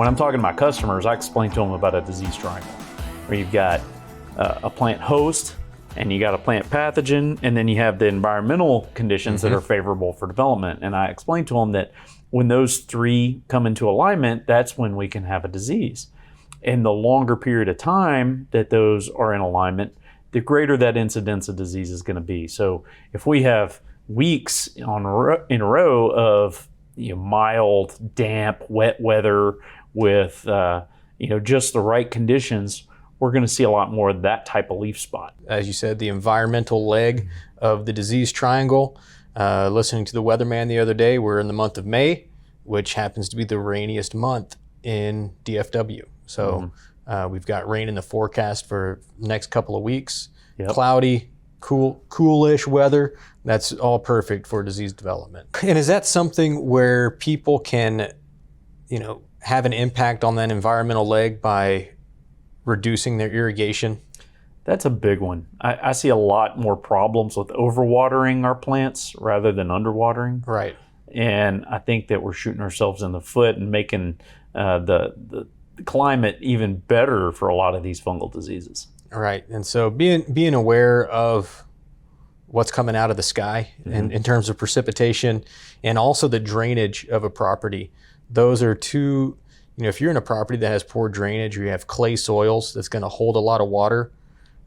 when I'm talking to my customers, I explain to them about a disease triangle, where you've got a plant host, and you got a plant pathogen, and then you have the environmental conditions that are favorable for development. And I explain to them that when those three come into alignment, that's when we can have a disease. And the longer period of time that those are in alignment, the greater that incidence of disease is going to be. So if we have weeks in a row of mild, damp, wet weather with just the right conditions, we're going to see a lot more of that type of leaf spot. As you said, the environmental leg of the disease triangle. Listening to the weatherman the other day, we're in the month of May, which happens to be the rainiest month in DFW. So we've got rain in the forecast for the next couple of weeks. Yep. Cloudy, coolish weather. That's all perfect for disease development. And is that something where people can, have an impact on that environmental leg by reducing their irrigation? That's a big one. I see a lot more problems with overwatering our plants rather than underwatering. Right. And I think that we're shooting ourselves in the foot and making the climate even better for a lot of these fungal diseases. Right. And so being aware of what's coming out of the sky in terms of precipitation, and also the drainage of a property. Those are two, if you're in a property that has poor drainage, or you have clay soils that's going to hold a lot of water.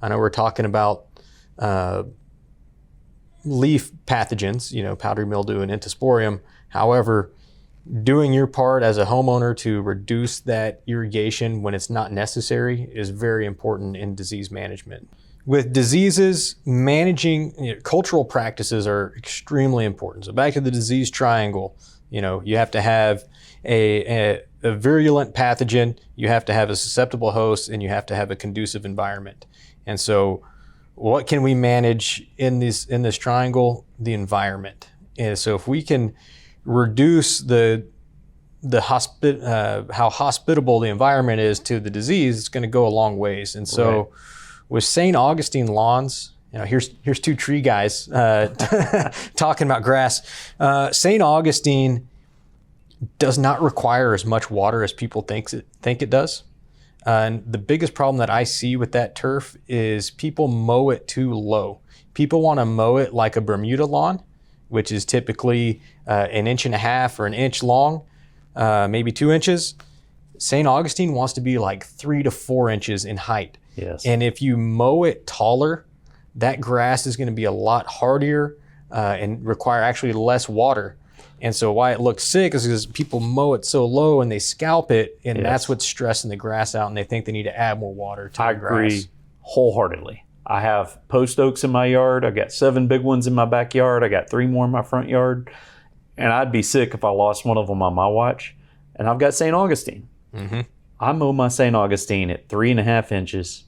I know we're talking about leaf pathogens, powdery mildew and entosporium. However, doing your part as a homeowner to reduce that irrigation when it's not necessary is very important in disease management. With diseases, managing cultural practices are extremely important. So back to the disease triangle, you have to have a virulent pathogen, you have to have a susceptible host, and you have to have a conducive environment. And so what can we manage in this triangle? The environment. And so if we can reduce how hospitable the environment is to the disease, it's going to go a long ways. And so with St. Augustine lawns, here's two tree guys talking about grass. St. Augustine does not require as much water as people think it does. And the biggest problem that I see with that turf is people mow it too low. People want to mow it like a Bermuda lawn, which is typically 1.5 inches or 1 inch long, maybe 2 inches. St. Augustine wants to be like 3 to 4 inches in height. Yes. And if you mow it taller, that grass is going to be a lot hardier and require actually less water. And so why it looks sick is because people mow it so low and they scalp it, and that's what's stressing the grass out, and they think they need to add more water to the grass. I agree wholeheartedly. I have post oaks in my yard. I've got 7 big ones in my backyard. I got 3 more in my front yard. And I'd be sick if I lost one of them on my watch. And I've got St. Augustine. I mow my St. Augustine at 3.5 inches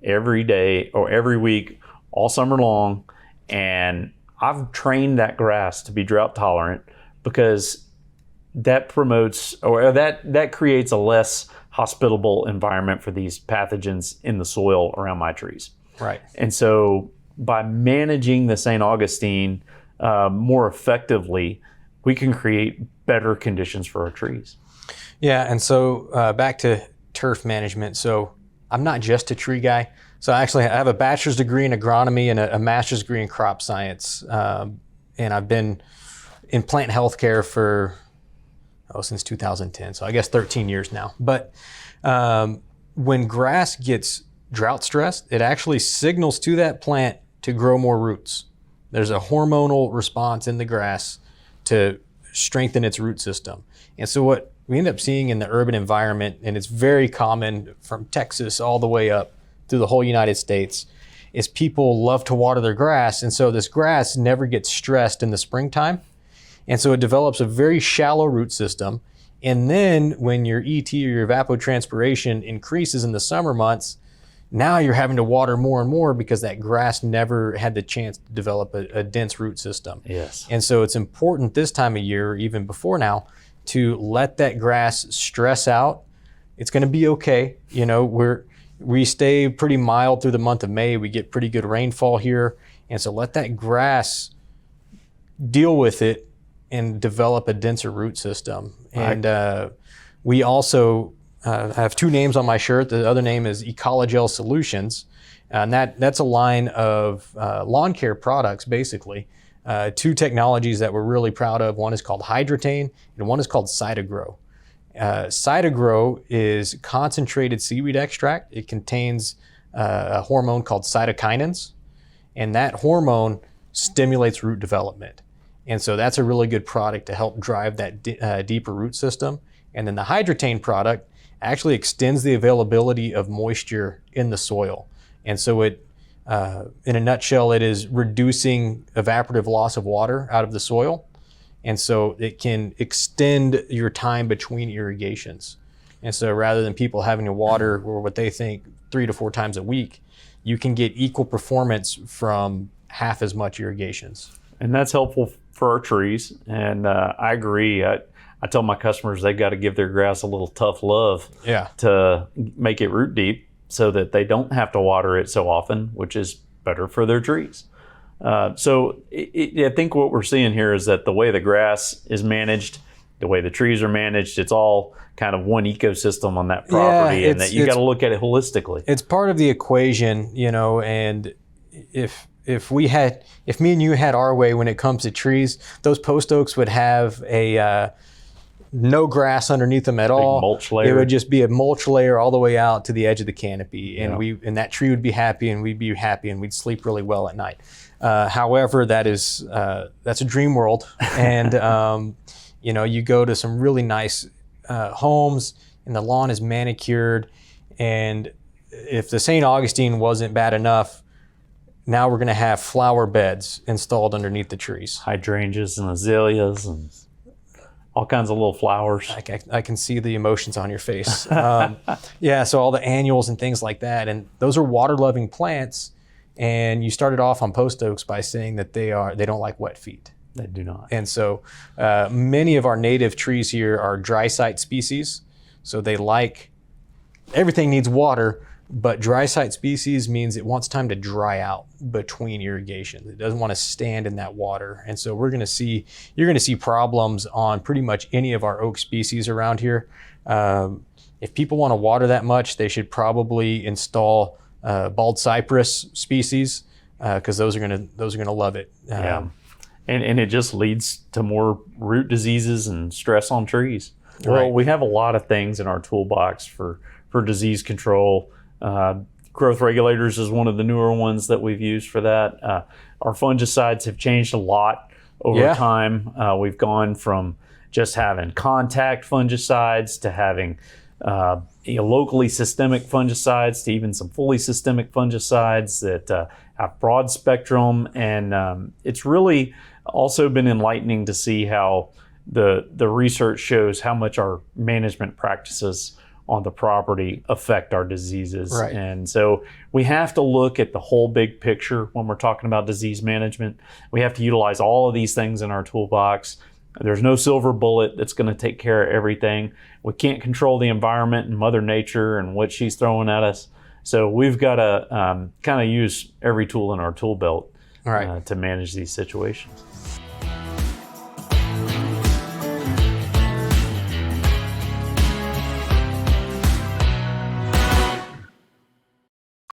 every day or every week, all summer long. And I've trained that grass to be drought tolerant, because that promotes, or that creates a less hospitable environment for these pathogens in the soil around my trees. Right. And so by managing the St. Augustine more effectively, we can create better conditions for our trees. Yeah, and so back to turf management. So I'm not just a tree guy. So I have a bachelor's degree in agronomy and a master's degree in crop science. And I've been in plant healthcare for since 2010, so I guess 13 years now. But when grass gets drought stressed, it actually signals to that plant to grow more roots. There's a hormonal response in the grass to strengthen its root system. And so what we end up seeing in the urban environment, and it's very common from Texas all the way up through the whole United States, is people love to water their grass. And so this grass never gets stressed in the springtime. And so it develops a very shallow root system. And then when your ET or your evapotranspiration increases in the summer months, now you're having to water more and more because that grass never had the chance to develop a dense root system. Yes. And so it's important this time of year, even before now, to let that grass stress out. It's going to be okay. We stay pretty mild through the month of May. We get pretty good rainfall here. And so let that grass deal with it and develop a denser root system. And We also have two names on my shirt. The other name is Ecologel Solutions. And that's a line of lawn care products, basically. Two technologies that we're really proud of. One is called Hydratane, and one is called Cytogrow. Cytogrow is concentrated seaweed extract. It contains a hormone called cytokinins, and that hormone stimulates root development. And so that's a really good product to help drive that deeper root system. And then the Hydratane product actually extends the availability of moisture in the soil. And so it, in a nutshell, it is reducing evaporative loss of water out of the soil. And so it can extend your time between irrigations. And so rather than people having to water, or what they think, 3 to 4 times a week, you can get equal performance from half as much irrigations. And that's helpful for our trees. And I agree. I tell my customers they've got to give their grass a little tough love to make it root deep, so that they don't have to water it so often, which is better for their trees. So I think what we're seeing here is that the way the grass is managed, the way the trees are managed, it's all kind of one ecosystem on that property, and that you got to look at it holistically. It's part of the equation, and if me and you had our way when it comes to trees, those post oaks would have a no grass underneath them at all. Mulch layer. It would just be a mulch layer all the way out to the edge of the canopy, and that tree would be happy, and we'd be happy, and we'd sleep really well at night. However, that's a dream world, and you go to some really nice homes, and the lawn is manicured, and if the St. Augustine wasn't bad enough, now we're going to have flower beds installed underneath the trees. Hydrangeas and azaleas and all kinds of little flowers. I can see the emotions on your face. So all the annuals and things like that, and those are water-loving plants. And you started off on post oaks by saying that they don't like wet feet. They do not. And so many of our native trees here are dry site species. So everything needs water, but dry site species means it wants time to dry out between irrigation. It doesn't want to stand in that water. And so you're going to see problems on pretty much any of our oak species around here. If people want to water that much, they should probably install bald cypress species, because those are gonna love it. And it just leads to more root diseases and stress on trees. Well, Right. we have a lot of things in our toolbox for disease control. Growth regulators is one of the newer ones that we've used for that. Our fungicides have changed a lot over time. We've gone from just having contact fungicides to having locally systemic fungicides to even some fully systemic fungicides that have broad spectrum. And it's really also been enlightening to see how the research shows how much our management practices on the property affect our diseases. Right. And so we have to look at the whole big picture when we're talking about disease management. We have to utilize all of these things in our toolbox. There's no silver bullet that's going to take care of everything. We can't control the environment and Mother Nature and what she's throwing at us. So we've got to kind of use every tool in our tool belt to manage these situations.